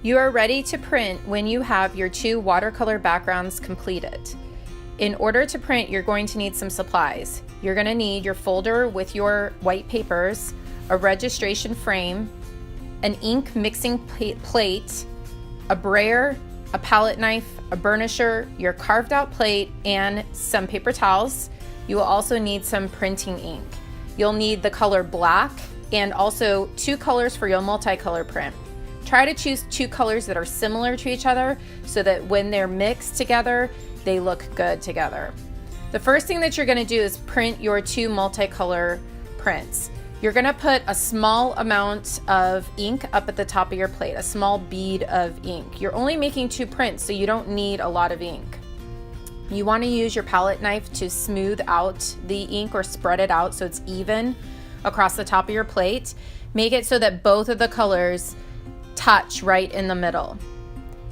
You are ready to print when you have your 2 watercolor backgrounds completed. In order to print, you're going to need some supplies. You're going to need your folder with your white papers, a registration frame, an ink mixing plate, a brayer, a palette knife, a burnisher, your carved out plate, and some paper towels. You will also need some printing ink. You'll need the color black and also 2 colors for your multicolor print. Try to choose 2 colors that are similar to each other so that when they're mixed together, they look good together. The first thing that you're going to do is print your 2 multicolor prints. You're going to put a small amount of ink up at the top of your plate, a small bead of ink. You're only making 2 prints, so you don't need a lot of ink. You want to use your palette knife to smooth out the ink or spread it out so it's even across the top of your plate. Make it so that both of the colors touch right in the middle.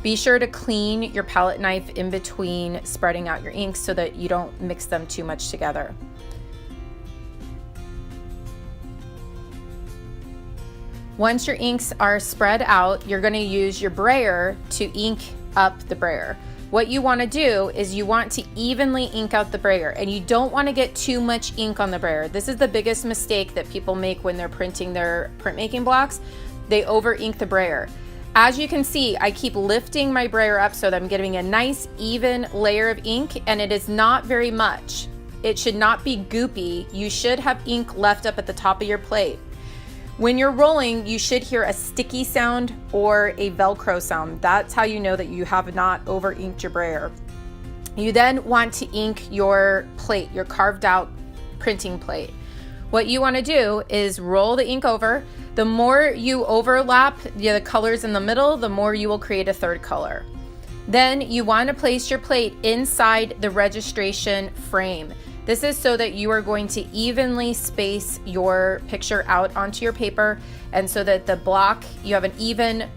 Be sure to clean your palette knife in between spreading out your inks so that you don't mix them too much together. Once your inks are spread out, you're going to use your brayer to ink up the brayer. What you want to do is you want to evenly ink out the brayer, and you don't want to get too much ink on the brayer. This is the biggest mistake that people make when they're printing their printmaking blocks. They over ink the brayer. As you can see, I keep lifting my brayer up so that I'm getting a nice even layer of ink, and it is not very much. It should not be goopy. You should have ink left up at the top of your plate. When you're rolling, you should hear a sticky sound or a Velcro sound. That's how you know that you have not over inked your brayer. You then want to ink your plate, your carved out printing plate. What you want to do is roll the ink over. The more you overlap the colors in the middle, the more you will create a third color. Then you want to place your plate inside the registration frame. This is so that you are going to evenly space your picture out onto your paper, and so that the block, you have an even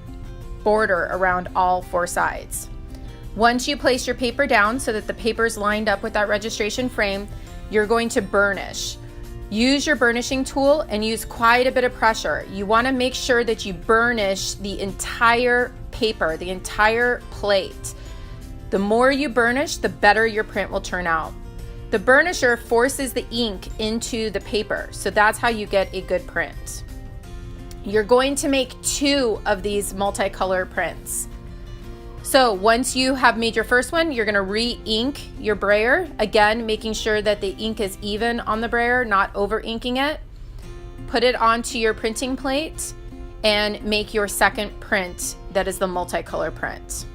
border around all 4 sides. Once you place your paper down so that the paper is lined up with that registration frame, you're going to burnish. Use your burnishing tool and use quite a bit of pressure. You want to make sure that you burnish the entire paper, the entire plate. The more you burnish, the better your print will turn out. The burnisher forces the ink into the paper, so that's how you get a good print. You're going to make 2 of these multicolor prints. So once you have made your first one, you're going to re-ink your brayer, again making sure that the ink is even on the brayer, not over inking it. Put it onto your printing plate and make your second print that is the multicolor print.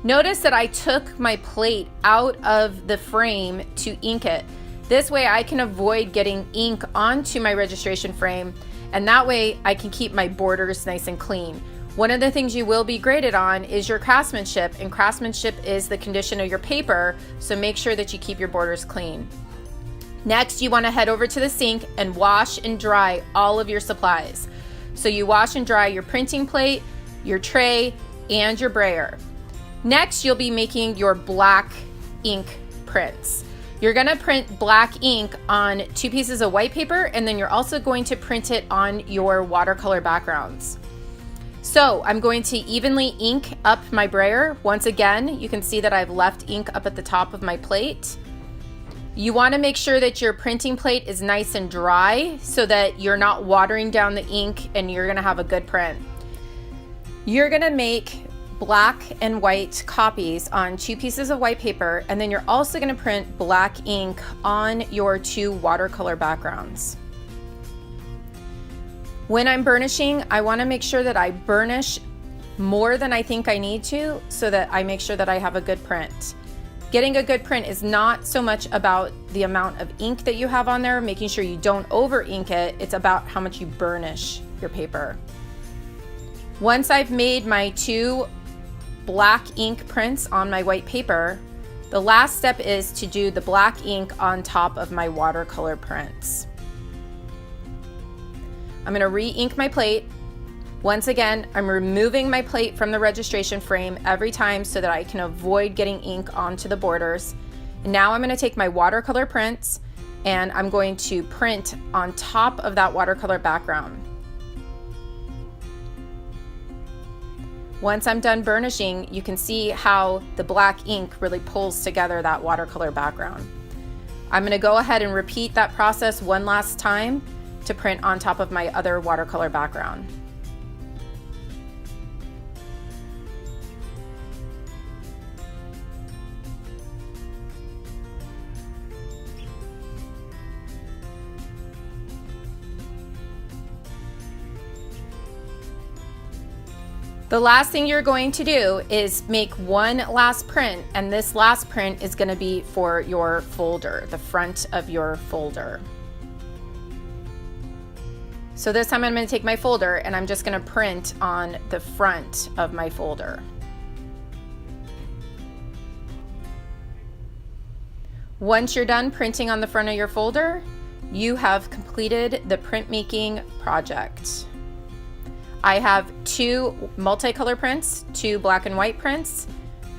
Notice that I took my plate out of the frame to ink it. This way I can avoid getting ink onto my registration frame, and that way I can keep my borders nice and clean. One of the things you will be graded on is your craftsmanship, and craftsmanship is the condition of your paper, so make sure that you keep your borders clean. Next, you want to head over to the sink and wash and dry all of your supplies. So you wash and dry your printing plate, your tray, and your brayer. Next, you'll be making your black ink prints. You're going to print black ink on 2 pieces of white paper, and then you're also going to print it on your watercolor backgrounds. So I'm going to evenly ink up my brayer. Once again, you can see that I've left ink up at the top of my plate. You want to make sure that your printing plate is nice and dry so that you're not watering down the ink, and you're going to have a good print. You're going to make black and white copies on 2 pieces of white paper, and then you're also going to print black ink on your 2 watercolor backgrounds. When I'm burnishing, I want to make sure that I burnish more than I think I need to, so that I make sure that I have a good print. Getting a good print is not so much about the amount of ink that you have on there, making sure you don't over ink it. It's about how much you burnish your paper. Once I've made my 2 black ink prints on my white paper, the last step is to do the black ink on top of my watercolor prints. I'm going to re-ink my plate. Once again, I'm removing my plate from the registration frame every time so that I can avoid getting ink onto the borders. And now I'm going to take my watercolor prints and I'm going to print on top of that watercolor background. Once I'm done burnishing, you can see how the black ink really pulls together that watercolor background. I'm going to go ahead and repeat that process one last time to print on top of my other watercolor background. The last thing you're going to do is make one last print, and this last print is going to be for your folder, the front of your folder. So this time I'm going to take my folder and I'm just going to print on the front of my folder. Once you're done printing on the front of your folder, you have completed the printmaking project. I have 2 multicolor prints, 2 black and white prints,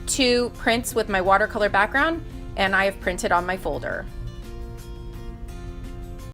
2 prints with my watercolor background, and I have printed on my folder.